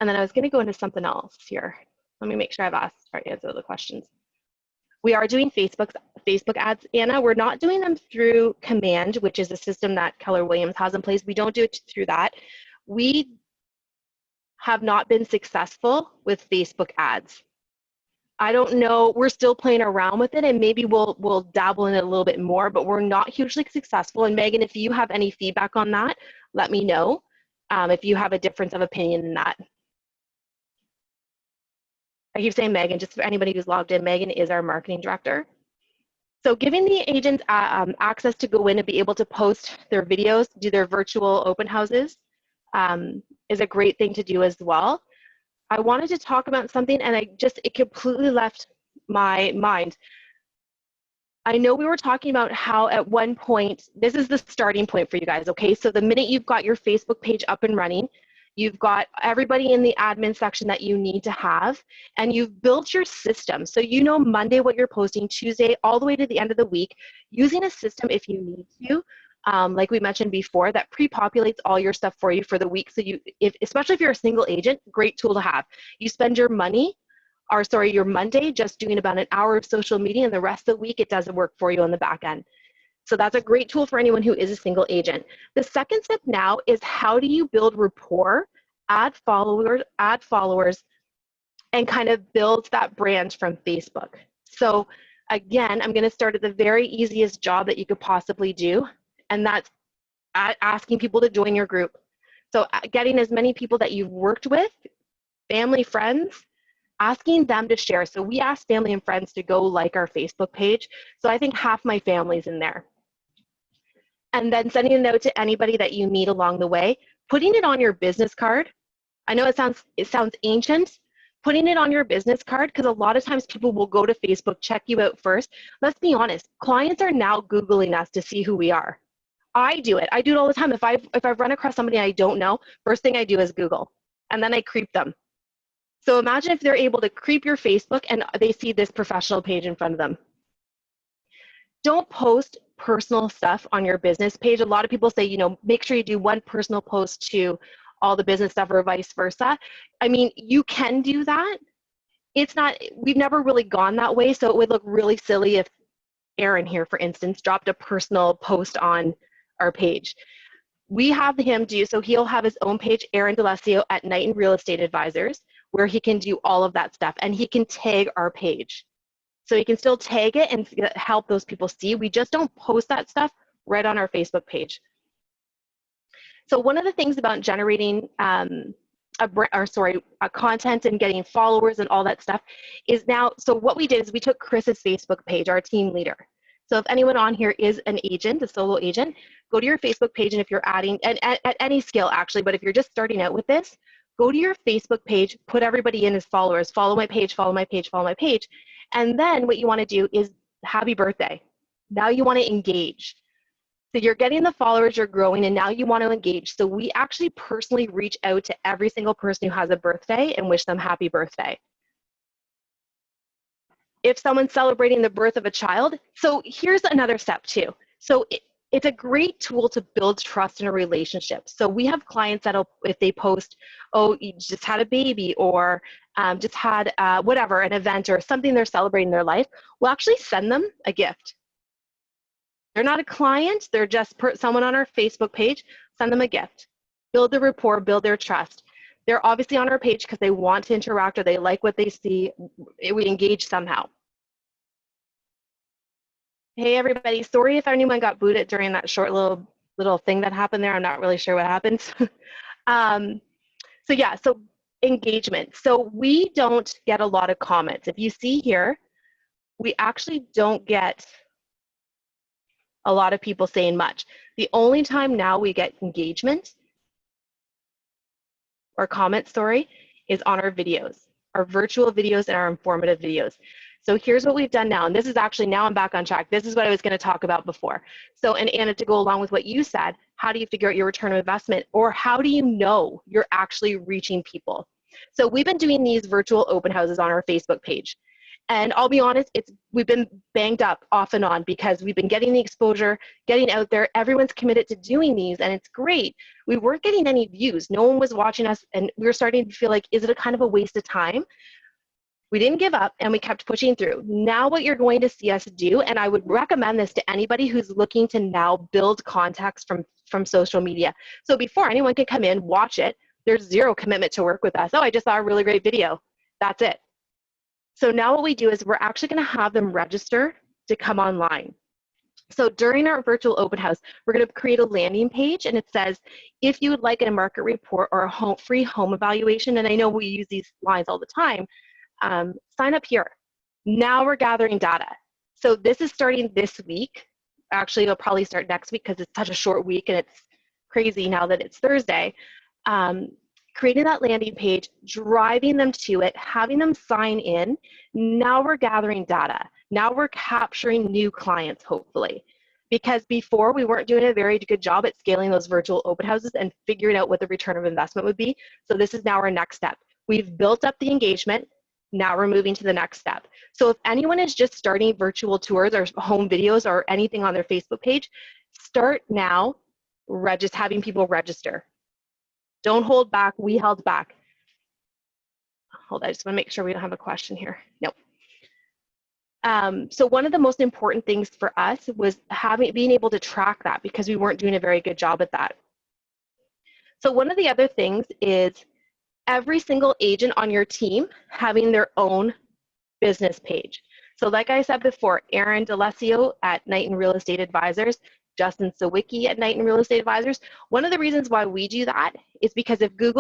And then I was going to go into something else here. Let me make sure I've answered the questions. We are doing Facebook ads, Anna. We're not doing them through Command, which is a system that Keller Williams has in place. We don't do it through that. We have not been successful with Facebook ads. I don't know, we're still playing around with it, and maybe we'll dabble in it a little bit more, but we're not hugely successful. And Megan, if you have any feedback on that, let me know if you have a difference of opinion in that. I keep saying Megan, just for anybody who's logged in, Megan is our marketing director. So giving the agents access to go in and be able to post their videos, do their virtual open houses is a great thing to do as well. I wanted to talk about something and it completely left my mind. I know we were talking about how at one point, this is the starting point for you guys, okay? So the minute you've got your Facebook page up and running, you've got everybody in the admin section that you need to have, and you've built your system. So you know Monday what you're posting, Tuesday, all the way to the end of the week, using a system if you need to, like we mentioned before, that pre-populates all your stuff for you for the week. So especially if you're a single agent, great tool to have. You spend your your Monday just doing about an hour of social media, and the rest of the week it doesn't work for you on the back end. So that's a great tool for anyone who is a single agent. The second step now is how do you build rapport, add followers, and kind of build that brand from Facebook. So again, I'm going to start at the very easiest job that you could possibly do, and that's asking people to join your group. So getting as many people that you've worked with, family, friends, asking them to share. So we ask family and friends to go like our Facebook page. So I think half my family's in there. And then sending a note to anybody that you meet along the way, putting it on your business card. I know it sounds ancient, putting it on your business card, because a lot of times people will go to Facebook, check you out first. Let's be honest, clients are now Googling us to see who we are. I do it all the time. If I've run across somebody I don't know, first thing I do is Google, and then I creep them. So imagine if they're able to creep your Facebook and they see this professional page in front of them. Don't post personal stuff on your business page. A lot of people say, make sure you do one personal post to all the business stuff or vice versa. I mean, you can do that. We've never really gone that way, so it would look really silly if Aaron here, for instance, dropped a personal post on our page. We have him so he'll have his own page, Aaron D'Alessio at Knighton Real Estate Advisors, where he can do all of that stuff, and he can tag our page. So he can still tag it and help those people see. We just don't post that stuff right on our Facebook page. So one of the things about generating content and getting followers and all that stuff is now, so what we did is we took Chris's Facebook page, our team leader. So if anyone on here is an agent, a solo agent, go to your Facebook page, and if you're adding, and at any scale actually, but if you're just starting out with this, go to your Facebook page, put everybody in as followers, follow my page, follow my page, follow my page. And then what you want to do is happy birthday. Now you want to engage. So you're getting the followers, you're growing, and now you want to engage. So we actually personally reach out to every single person who has a birthday and wish them happy birthday. If someone's celebrating the birth of a child, so here's another step too. So it's a great tool to build trust in a relationship. So we have clients that'll, if they post, oh, you just had a baby, or just had whatever, an event or something they're celebrating in their life, we'll actually send them a gift. They're not a client, they're just someone on our Facebook page, send them a gift. Build the rapport, build their trust. They're obviously on our page because they want to interact or they like what they see. We engage somehow. Hey everybody, sorry if anyone got booted during that short little thing that happened there. I'm not really sure what happened. So yeah, so engagement. So we don't get a lot of comments. If you see here, we actually don't get a lot of people saying much. The only time now we get engagement or comments, sorry, is on our videos, our virtual videos and our informative videos. So here's what we've done now, and this is actually, now I'm back on track. This is what I was going to talk about before. So, and Anna, to go along with what you said, how do you figure out your return on investment, or how do you know you're actually reaching people? So we've been doing these virtual open houses on our Facebook page. And I'll be honest, we've been banged up off and on because we've been getting the exposure, getting out there. Everyone's committed to doing these, and it's great. We weren't getting any views. No one was watching us, and we were starting to feel like, is it a kind of a waste of time? We didn't give up, and we kept pushing through. Now what you're going to see us do, and I would recommend this to anybody who's looking to now build contacts from social media. So before, anyone could come in, watch it. There's zero commitment to work with us. Oh, I just saw a really great video. That's it. So now what we do is we're actually going to have them register to come online. So during our virtual open house, we're going to create a landing page, and it says, if you would like a market report or a free home evaluation, and I know we use these lines all the time, sign up here. Now we're gathering data. So this is starting this week. Actually, it'll probably start next week because it's such a short week and it's crazy now that it's Thursday. Creating that landing page, driving them to it, having them sign in. Now we're gathering data. Now we're capturing new clients, hopefully. Because before, we weren't doing a very good job at scaling those virtual open houses and figuring out what the return of investment would be. So this is now our next step. We've built up the engagement. Now we're moving to the next step. So if anyone is just starting virtual tours or home videos or anything on their Facebook page, start now just having people register. Don't hold back. We held back. Hold on, I just want to make sure we don't have a question here. Nope. So one of the most important things for us was being able to track that, because we weren't doing a very good job at that. So one of the other things is every single agent on your team having their own business page. So like I said before, Aaron D'Alessio at Knighton Real Estate Advisors, Justin Sawicki at Knighton Real Estate Advisors. One of the reasons why we do that is because if you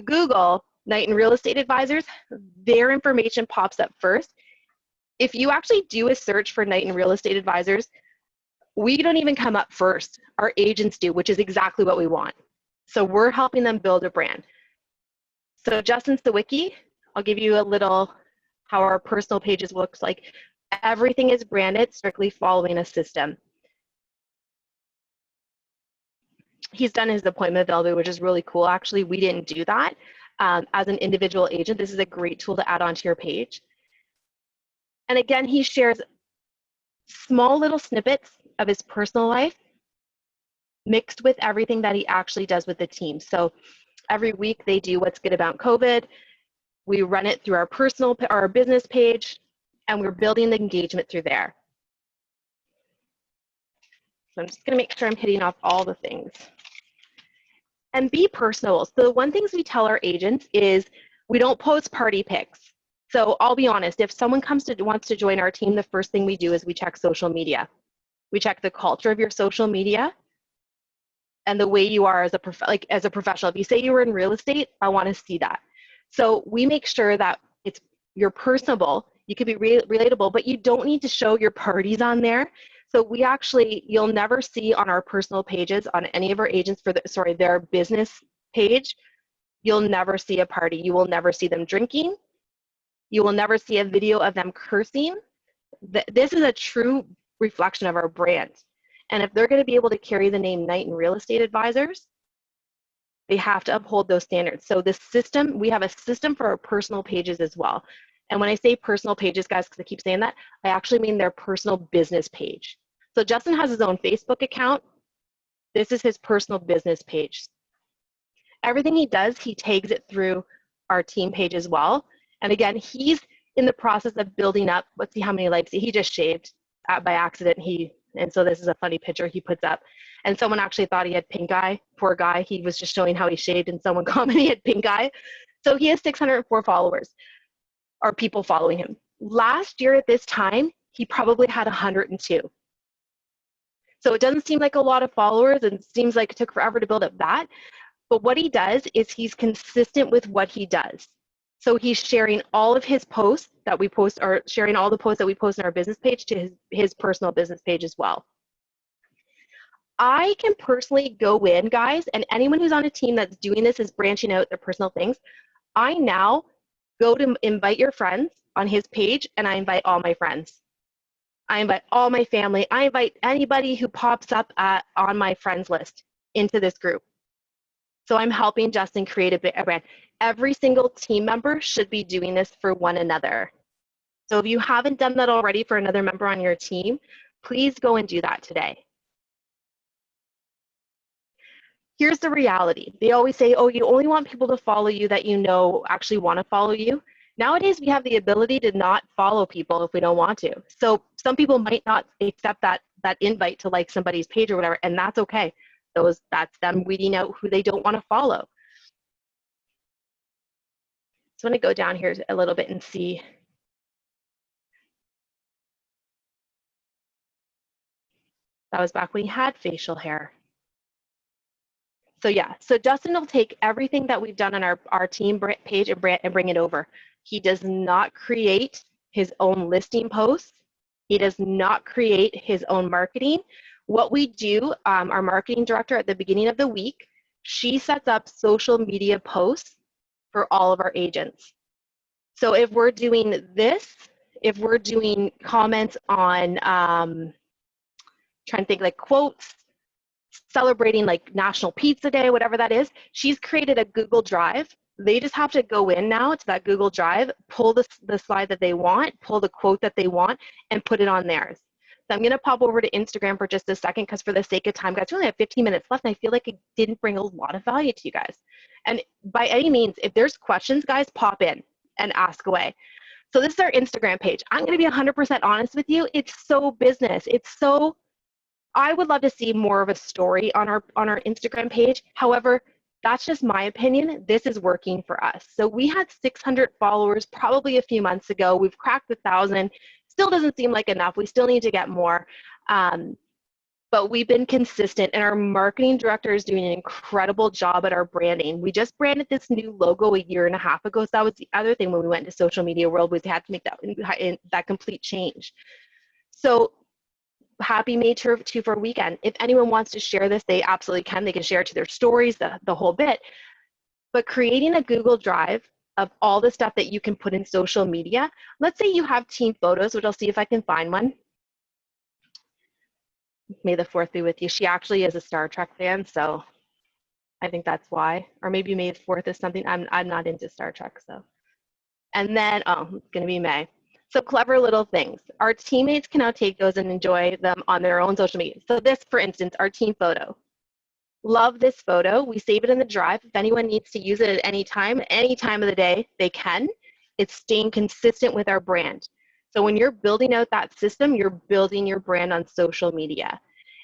Google Knighton Real Estate Advisors, their information pops up first. If you actually do a search for Knighton Real Estate Advisors, we don't even come up first. Our agents do, which is exactly what we want. So we're helping them build a brand. So Justin Sawicki, I'll give you a little how our personal pages looks like. Everything is branded, strictly following a system. He's done his appointment availability, which is really cool. Actually, we didn't do that. As an individual agent, this is a great tool to add onto your page. And again, he shares small little snippets of his personal life mixed with everything that he actually does with the team. So every week they do what's good about COVID. We run it through our business page, and we're building the engagement through there. So I'm just going to make sure I'm hitting off all the things. And be personal. So one thing we tell our agents is we don't post party pics. So I'll be honest, if someone wants to join our team, the first thing we do is we check social media. We check the culture of your social media and the way you are as a professional. If you say you were in real estate, I want to see that. So we make sure that you're personable. You can be relatable, but you don't need to show your parties on there. So we actually, you'll never see on our personal pages on any of our agents for their business page, you'll never see a party. You will never see them drinking. You will never see a video of them cursing. This is a true reflection of our brand. And if they're going to be able to carry the name Knighton Real Estate Advisors, they have to uphold those standards. So the system, we have a system for our personal pages as well. And when I say personal pages, guys, because I keep saying that, I actually mean their personal business page. So Justin has his own Facebook account. This is his personal business page. Everything he does, he tags it through our team page as well. And again, he's in the process of building up. Let's see how many likes. He just shaved by accident. And so this is a funny picture he puts up. And someone actually thought he had pink eye. Poor guy. He was just showing how he shaved, and someone commented he had pink eye. So he has 604 followers, or people following him. Last year at this time, he probably had 102. So it doesn't seem like a lot of followers, and it seems like it took forever to build up that. But what he does is he's consistent with what he does. So he's sharing all of his posts that we post, or sharing all the posts that we post on our business page to his personal business page as well. I can personally go in, guys, and anyone who's on a team that's doing this is branching out their personal things. I now go to invite your friends on his page, and I invite all my friends. I invite all my family. I invite anybody who pops up on my friends list into this group. So I'm helping Justin create a brand. Every single team member should be doing this for one another. So if you haven't done that already for another member on your team, please go and do that today. Here's the reality. They always say, oh, you only want people to follow you that you know actually want to follow you. Nowadays, we have the ability to not follow people if we don't want to. So some people might not accept that invite to like somebody's page or whatever, and that's okay. That's them weeding out who they don't want to follow. So I'm going to go down here a little bit and see. That was back when he had facial hair. So yeah, so Justin will take everything that we've done on our team page and bring it over. He does not create his own listing posts. He does not create his own marketing. What we do, our marketing director at the beginning of the week, she sets up social media posts for all of our agents. So if we're doing this, if we're doing comments on, trying to think like quotes, celebrating like National Pizza Day, whatever that is, she's created a Google Drive. They just have to go in now to that Google Drive, pull the slide that they want, pull the quote that they want, and put it on theirs. So I'm going to pop over to Instagram for just a second, because for the sake of time, guys, we only have 15 minutes left, and I feel like it didn't bring a lot of value to you guys. And by any means, if there's questions, guys, pop in and ask away. So this is our Instagram page. I'm going to be 100% honest with you. It's so business. It's so, I would love to see more of a story on our Instagram page. However, that's just my opinion. This is working for us. So we had 600 followers probably a few months ago. We've cracked 1,000. Still doesn't seem like enough. We still need to get more. But we've been consistent, and our marketing director is doing an incredible job at our branding. We just branded this new logo a year and a half ago. So that was the other thing when we went into social media world, was we had to make that complete change. So happy May 2 for weekend. If anyone wants to share this, they absolutely can. They can share it to their stories, the whole bit. But creating a Google Drive of all the stuff that you can put in social media. Let's say you have team photos, which I'll see if I can find one. May the 4th be with you. She actually is a Star Trek fan, so I think that's why. Or maybe May the 4th is something. I'm not into Star Trek, so. And then, oh, it's going to be May. So clever little things. Our teammates can now take those and enjoy them on their own social media. So this, for instance, our team photo. Love this photo. We save it in the drive. If anyone needs to use it at any time of the day, they can. It's staying consistent with our brand. So when you're building out that system, you're building your brand on social media.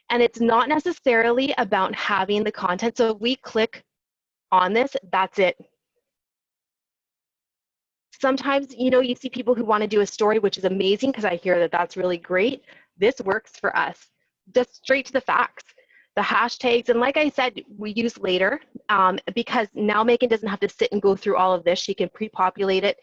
And it's not necessarily about having the content. So if we click on this, that's it. Sometimes, you know, you see people who want to do a story, which is amazing, because I hear that that's really great. This works for us. Just straight to the facts. The hashtags, and like I said, we use later, because now Megan doesn't have to sit and go through all of this. She can pre-populate it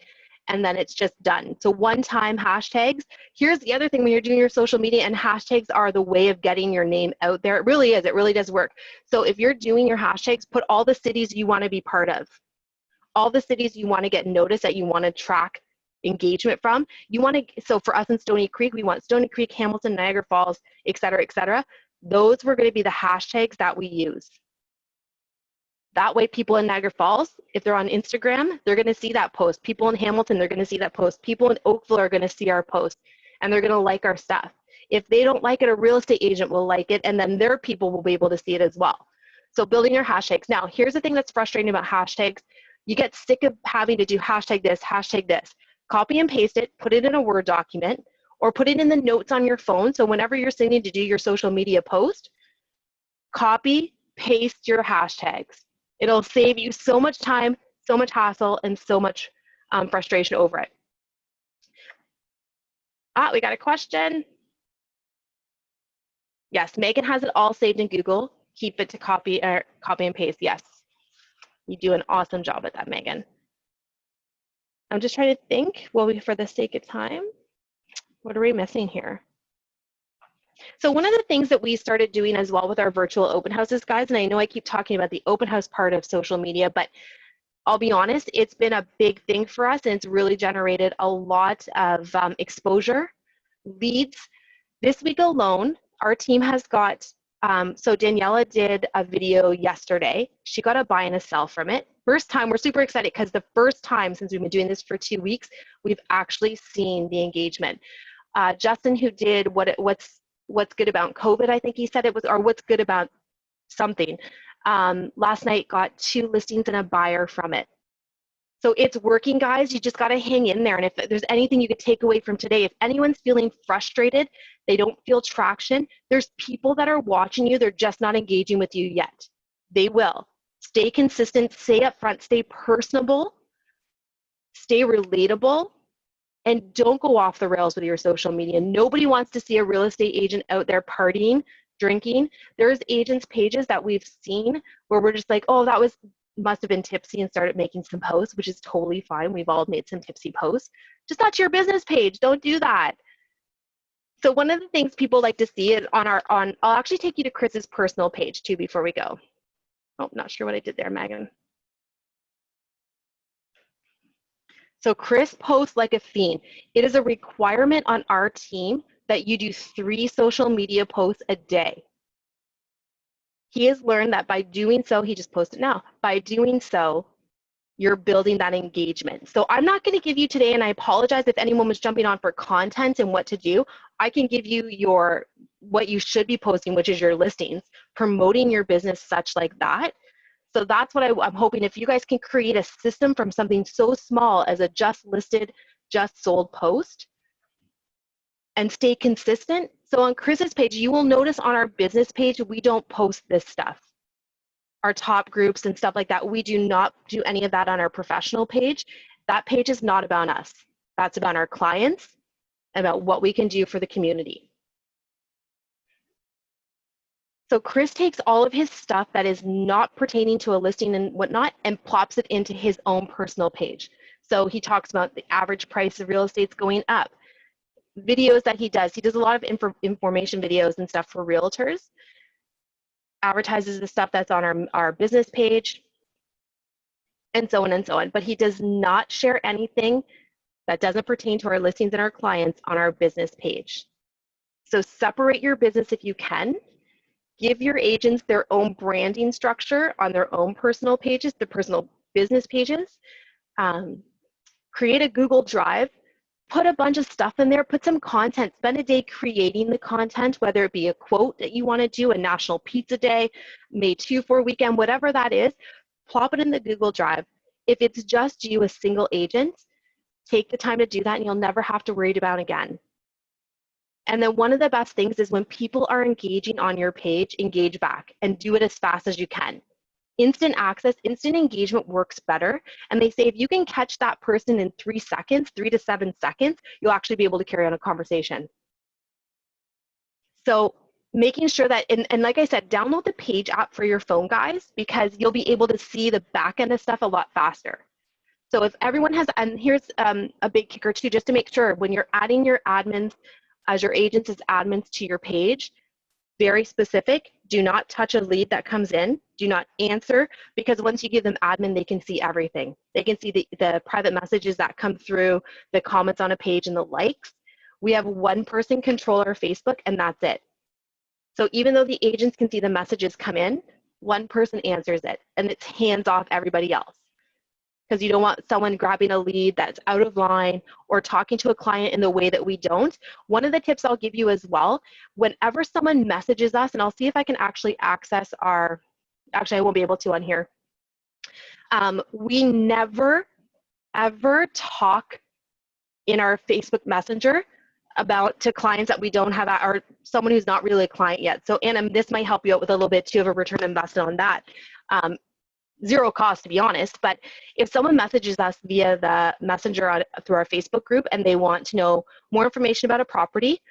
and then it's just done. So one-time hashtags. Here's the other thing when you're doing your social media, and hashtags are the way of getting your name out there. It really is. It really does work. So if you're doing your hashtags, put all the cities you want to be part of, all the cities you want to get noticed, that you want to track engagement from. You want to, so for us in Stoney Creek, we want Stoney Creek, Hamilton, Niagara Falls, et cetera, et cetera. Those were going to be the hashtags that we use. That way people in Niagara Falls, if they're on Instagram, they're going to see that post. People in Hamilton, they're going to see that post. People in Oakville are going to see our post, and they're going to like our stuff. If they don't like it, a real estate agent will like it, and then their people will be able to see it as well. So building your hashtags. Now, here's the thing that's frustrating about hashtags. You get sick of having to do hashtag this, hashtag this. Copy and paste it, put it in a Word document, or put it in the notes on your phone. So whenever you're sitting to do your social media post, copy, paste your hashtags. It'll save you so much time, so much hassle, and so much frustration over it. We got a question. Yes, Megan has it all saved in Google. Keep it to copy and paste. Yes, you do an awesome job at that, Megan. I'm just trying to think, for the sake of time, what are we missing here? So one of the things that we started doing as well with our virtual open houses, guys, and I know I keep talking about the open house part of social media, but I'll be honest, it's been a big thing for us, and it's really generated a lot of exposure, leads. This week alone, our team has got, so Daniela did a video yesterday. She got a buy and a sell from it. First time, we're super excited because the first time since we've been doing this for 2 weeks, we've actually seen the engagement. Justin, who did what's good about COVID, I think he said it was, or what's good about something, last night got 2 listings and a buyer from it. So it's working, guys. You just got to hang in there. And if there's anything you could take away from today, if anyone's feeling frustrated, they don't feel traction, there's people that are watching you. They're just not engaging with you yet. They will. Stay consistent, stay upfront, stay personable, stay relatable, and don't go off the rails with your social media. Nobody wants to see a real estate agent out there partying, drinking. There's agents' pages that we've seen where we're just like, oh, that must have been tipsy, and started making some posts, which is totally fine. We've all made some tipsy posts. Just not your business page. Don't do that. So one of the things people like to see is I'll actually take you to Chris's personal page too before we go. Oh, not sure what I did there, Megan. So Chris posts like a fiend. It is a requirement on our team that you do 3 social media posts a day. He has learned that by doing so, he just posted now, by doing so, you're building that engagement. So I'm not going to give you today, and I apologize if anyone was jumping on for content and what to do. I can give you what you should be posting, which is your listings, promoting your business such like that. So that's what I'm hoping. If you guys can create a system from something so small as a just listed, just sold post, and stay consistent. So on Chris's page, you will notice on our business page, we don't post this stuff. Our top groups and stuff like that, we do not do any of that on our professional page. That page is not about us. That's about our clients, about what we can do for the community. So Chris takes all of his stuff that is not pertaining to a listing and whatnot and plops it into his own personal page. So he talks about the average price of real estate's going up. Videos that he does a lot of information videos and stuff for realtors, advertises the stuff that's on our business page, and so on and so on. But he does not share anything that doesn't pertain to our listings and our clients on our business page. So separate your business if you can. Give your agents their own branding structure on their own personal pages, their personal business pages. Create a Google Drive. Put a bunch of stuff in there, put some content, spend a day creating the content, whether it be a quote that you want to do, a National Pizza Day, May 2-4 weekend, whatever that is, plop it in the Google Drive. If it's just you, a single agent, take the time to do that and you'll never have to worry about it again. And then one of the best things is when people are engaging on your page, engage back and do it as fast as you can. Instant access, instant engagement works better. And they say if you can catch that person in 3 seconds, 3 to 7 seconds, you'll actually be able to carry on a conversation. So making sure that, and like I said, download the Page app for your phone, guys, because you'll be able to see the back end of stuff a lot faster. So if everyone has, and here's a big kicker too, just to make sure when you're adding your admins as your agents as admins to your page, very specific, do not touch a lead that comes in, do not answer, because once you give them admin, they can see everything. They can see the private messages that come through, the comments on a page, and the likes. We have one person control our Facebook, and that's it. So even though the agents can see the messages come in, one person answers it, and it's hands off everybody else. Because you don't want someone grabbing a lead that's out of line or talking to a client in the way that we don't. One of the tips I'll give you as well, whenever someone messages us, and I'll see if I can actually access our, actually I won't be able to on here. We never, ever talk in our Facebook Messenger about to clients that we don't have, or someone who's not really a client yet. So Anna, this might help you out with a little bit too of a return investment on that. Zero cost, to be honest, but if someone messages us via the messenger through our Facebook group and they want to know more information about a property,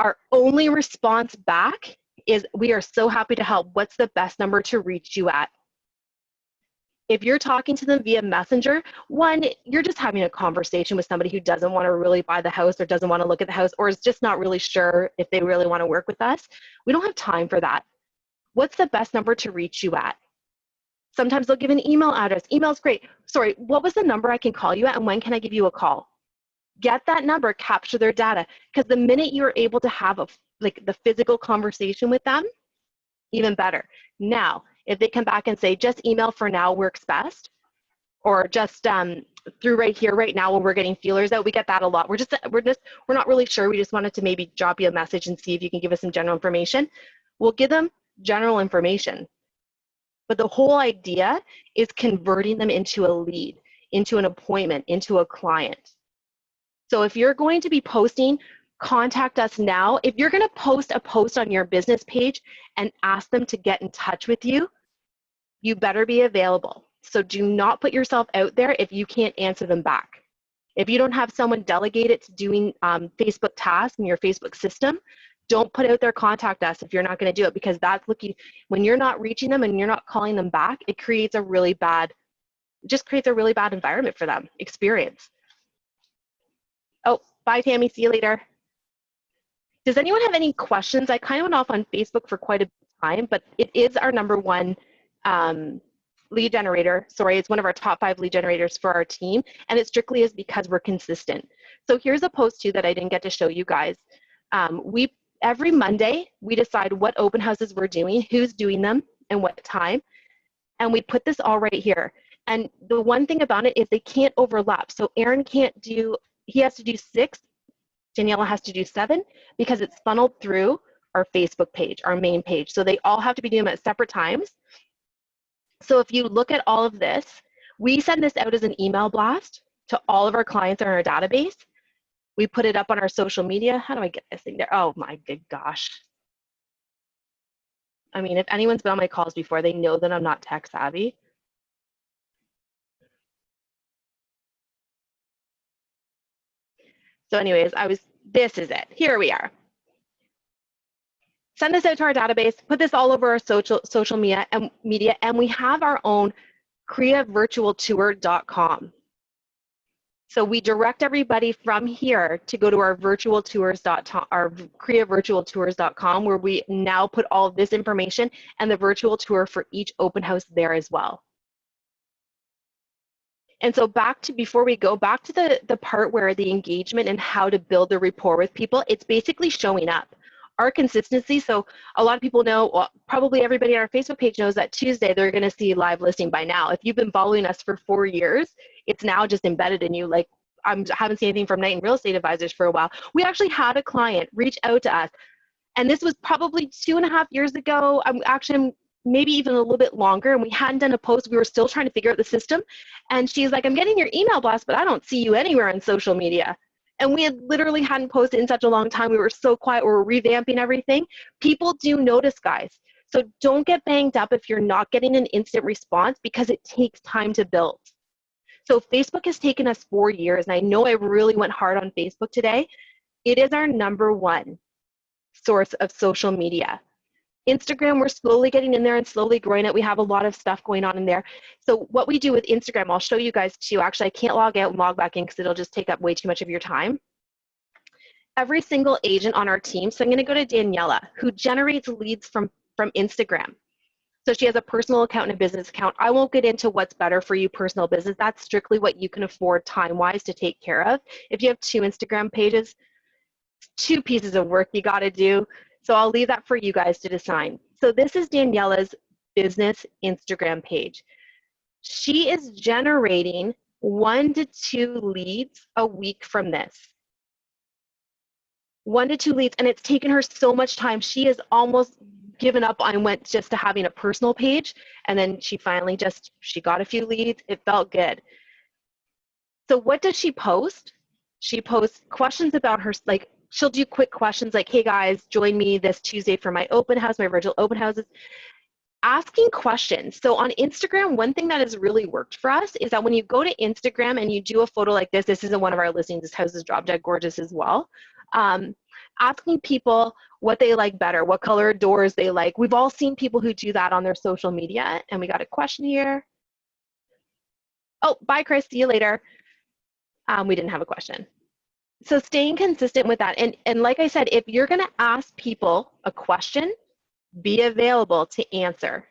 our only response back is, we are so happy to help. What's the best number to reach you at? If you're talking to them via messenger, one, you're just having a conversation with somebody who doesn't want to really buy the house or doesn't want to look at the house or is just not really sure if they really want to work with us. We don't have time for that. What's the best number to reach you at? Sometimes they'll give an email address. Email's great. Sorry, what was the number I can call you at and when can I give you a call? Get that number, capture their data. Because the minute you're able to have the physical conversation with them, even better. Now, if they come back and say, just email for now works best, or just through right here, right now, when we're getting feelers out, we get that a lot. We're not really sure. We just wanted to maybe drop you a message and see if you can give us some general information. We'll give them general information. But the whole idea is converting them into a lead, into an appointment, into a client. So if you're going to be posting, contact us now. If you're going to post a post on your business page and ask them to get in touch with you, you better be available. So do not put yourself out there if you can't answer them back. If you don't have someone delegated to doing Facebook tasks in your Facebook system, don't put out there, contact us if you're not going to do it, because that's when you're not reaching them and you're not calling them back, it creates a really bad, environment for them, experience. Oh, bye Tammy, see you later. Does anyone have any questions? I kind of went off on Facebook for quite a time, but it is our #1 lead generator. Sorry, it's one of our top 5 lead generators for our team, and it strictly is because we're consistent. So here's a post too that I didn't get to show you guys. Every Monday, we decide what open houses we're doing, who's doing them, and what time. And we put this all right here. And the one thing about it is they can't overlap. So Aaron he has to do 6, Daniela has to do 7, because it's funneled through our Facebook page, our main page. So they all have to be doing them at separate times. So if you look at all of this, we send this out as an email blast to all of our clients in our database. We put it up on our social media. How do I get this thing there? Oh my good gosh. I mean, if anyone's been on my calls before, they know that I'm not tech savvy. So anyways, this is it. Here we are. Send this out to our database, put this all over our social media, and we have our own creavirtualtour.com. So we direct everybody from here to go to our creavirtualtours.com, where we now put all of this information and the virtual tour for each open house there as well. And so before we go back to the part where the engagement and how to build the rapport with people, it's basically showing up. Our consistency, so a lot of people know, well, probably everybody on our Facebook page knows that Tuesday they're going to see live listing by now. If you've been following us for 4 years, it's now just embedded in you. Like, I haven't seen anything from Knight and Real Estate Advisors for a while. We actually had a client reach out to us, and this was probably 2.5 years ago. Maybe even a little bit longer, and we hadn't done a post. We were still trying to figure out the system, and she's like, I'm getting your email blast, but I don't see you anywhere on social media. And we had literally hadn't posted in such a long time. We were so quiet. We were revamping everything. People do notice, guys. So don't get banged up if you're not getting an instant response, because it takes time to build. So Facebook has taken us 4 years, and I know I really went hard on Facebook today. It is our #1 source of social media. Instagram, we're slowly getting in there and slowly growing it. We have a lot of stuff going on in there. So what we do with Instagram, I'll show you guys too. Actually, I can't log out and log back in because it'll just take up way too much of your time. Every single agent on our team, so I'm going to go to Daniela, who generates leads from Instagram. So she has a personal account and a business account. I won't get into what's better for you, personal business. That's strictly what you can afford time-wise to take care of. If you have 2 Instagram pages, 2 pieces of work you got to do. So I'll leave that for you guys to decide. So this is Daniela's business Instagram page. She is generating 1 to 2 leads a week from this. 1 to 2 leads, and it's taken her so much time. She has almost given up on went just to having a personal page, and then she finally she got a few leads. It felt good. So what does she post? She posts questions about her, like she'll do quick questions like, hey guys, join me this Tuesday for my open house, my virtual open houses. Asking questions. So on Instagram, one thing that has really worked for us is that when you go to Instagram and you do a photo like this isn't one of our listings, this house is drop dead gorgeous as well. Asking people what they like better, what color doors they like. We've all seen people who do that on their social media, and we got a question here. Oh, bye Chris, see you later. We didn't have a question. So staying consistent with that. And like I said, if you're gonna ask people a question, be available to answer.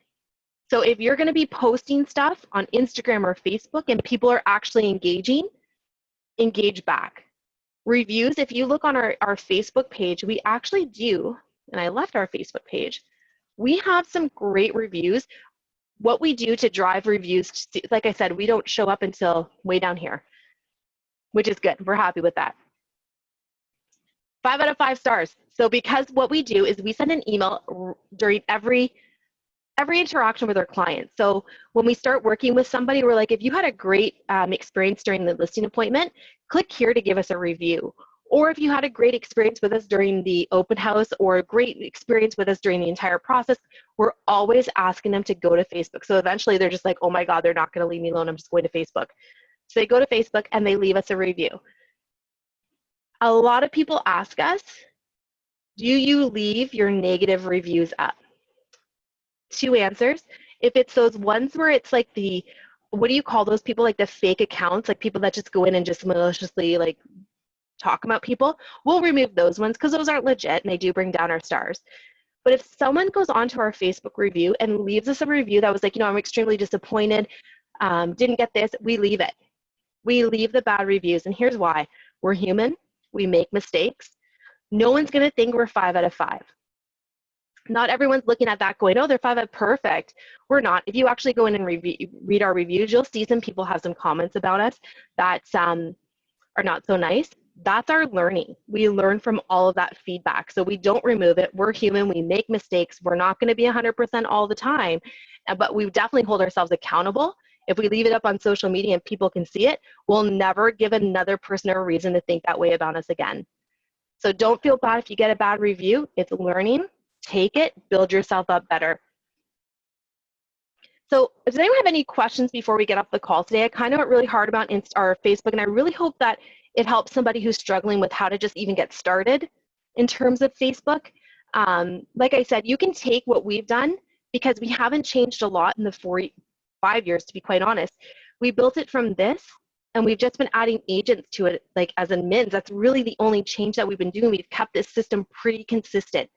So if you're gonna be posting stuff on Instagram or Facebook and people are actually engaging, engage back. Reviews, if you look on our Facebook page, we actually do, and I left our Facebook page, we have some great reviews. What we do to drive reviews, like I said, we don't show up until way down here, which is good. We're happy with that. 5 out of 5 stars. So because what we do is we send an email during every interaction with our clients. So when we start working with somebody, we're like, if you had a great experience during the listing appointment, click here to give us a review. Or if you had a great experience with us during the open house or a great experience with us during the entire process, we're always asking them to go to Facebook. So eventually they're just like, oh my God, they're not gonna leave me alone, I'm just going to Facebook. So they go to Facebook and they leave us a review. A lot of people ask us, do you leave your negative reviews up? 2 answers. If it's those ones where it's like the, what do you call those people, like the fake accounts, like people that just go in and just maliciously like talk about people, we'll remove those ones because those aren't legit and they do bring down our stars. But if someone goes onto our Facebook review and leaves us a review that was like, you know, I'm extremely disappointed, didn't get this, we leave it. We leave the bad reviews, and here's why. We're human, we make mistakes. No one's gonna think we're 5 out of 5. Not everyone's looking at that going, oh, they're 5 out of perfect. We're not. If you actually go in and read our reviews, you'll see some people have some comments about us that are not so nice. That's our learning. We learn from all of that feedback. So we don't remove it. We're human. We make mistakes. We're not going to be 100% all the time, but we definitely hold ourselves accountable. If we leave it up on social media and people can see it, we'll never give another person a reason to think that way about us again. So don't feel bad if you get a bad review. It's learning. Take it, build yourself up better. So does anyone have any questions before we get off the call today? I kind of went really hard about our Facebook, and I really hope that it helps somebody who's struggling with how to just even get started in terms of Facebook. Like I said, you can take what we've done, because we haven't changed a lot in the 5 years, to be quite honest. We built it from this, and we've just been adding agents to it, like as admins. That's really the only change that we've been doing. We've kept this system pretty consistent.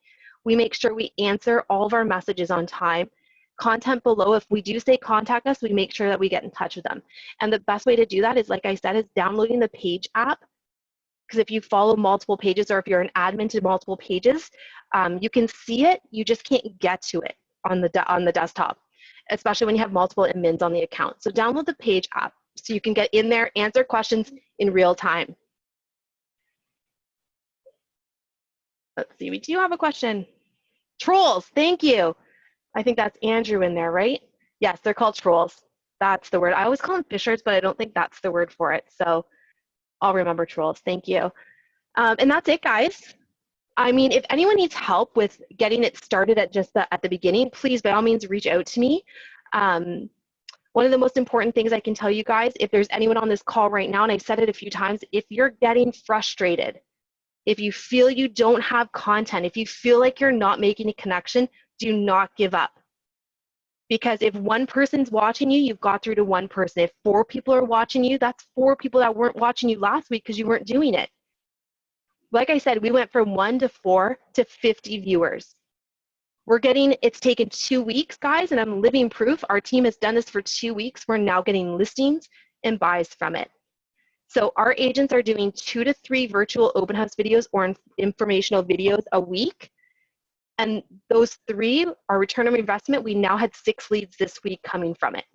We make sure we answer all of our messages on time. Content below, if we do say contact us, we make sure that we get in touch with them. And the best way to do that is, like I said, is downloading the Page app. Because if you follow multiple pages, or if you're an admin to multiple pages, you can see it, you just can't get to it on the desktop, especially when you have multiple admins on the account. So download the Page app so you can get in there, answer questions in real time. Let's see, we do have a question. Trolls, thank you. I think that's Andrew in there, right? Yes, they're called trolls. That's the word. I always call them fishers, but I don't think that's the word for it. So I'll remember trolls. Thank you. And that's it, guys. I mean, if anyone needs help with getting it started at the beginning, please, by all means, reach out to me. One of the most important things I can tell you guys, if there's anyone on this call right now, and I've said it a few times, if you're getting frustrated, if you feel you don't have content, if you feel like you're not making a connection, Do not give up. Because if one person's watching you, you've got through to one person. If 4 people are watching you, that's 4 people that weren't watching you last week because you weren't doing it. Like I said, we went from 1 to 4 to 50 viewers. It's taken 2 weeks, guys, and I'm living proof. Our team has done this for 2 weeks. We're now getting listings and buys from it. So our agents are doing 2 to 3 virtual open house videos or informational videos a week. And those 3 are return on investment. We now had 6 leads this week coming from it.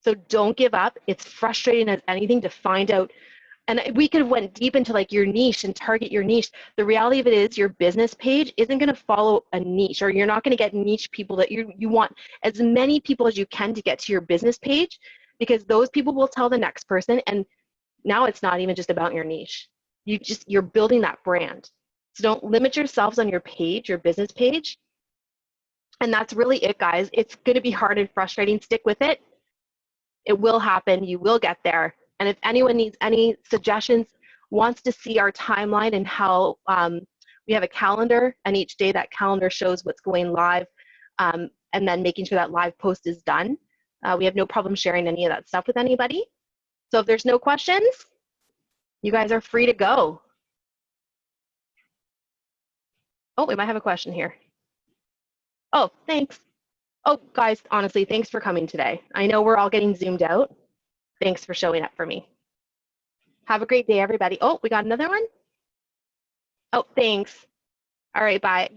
So don't give up. It's frustrating as anything to find out. And we could have went deep into like your niche and target your niche. The reality of it is your business page isn't going to follow a niche, or you're not going to get niche people that you want as many people as you can to get to your business page, because those people will tell the next person. And now it's not even just about your niche. You're building that brand. So don't limit yourselves on your page, your business page. And that's really it, guys. It's going to be hard and frustrating. Stick with it. It will happen. You will get there. And if anyone needs any suggestions, wants to see our timeline and how we have a calendar, and each day that calendar shows what's going live, and then making sure that live post is done. We have no problem sharing any of that stuff with anybody. So if there's no questions, you guys are free to go. Oh, we might have a question here. Oh, thanks. Oh, guys, honestly, thanks for coming today. I know we're all getting zoomed out. Thanks for showing up for me. Have a great day, everybody. Oh, we got another one? Oh, thanks. All right, bye.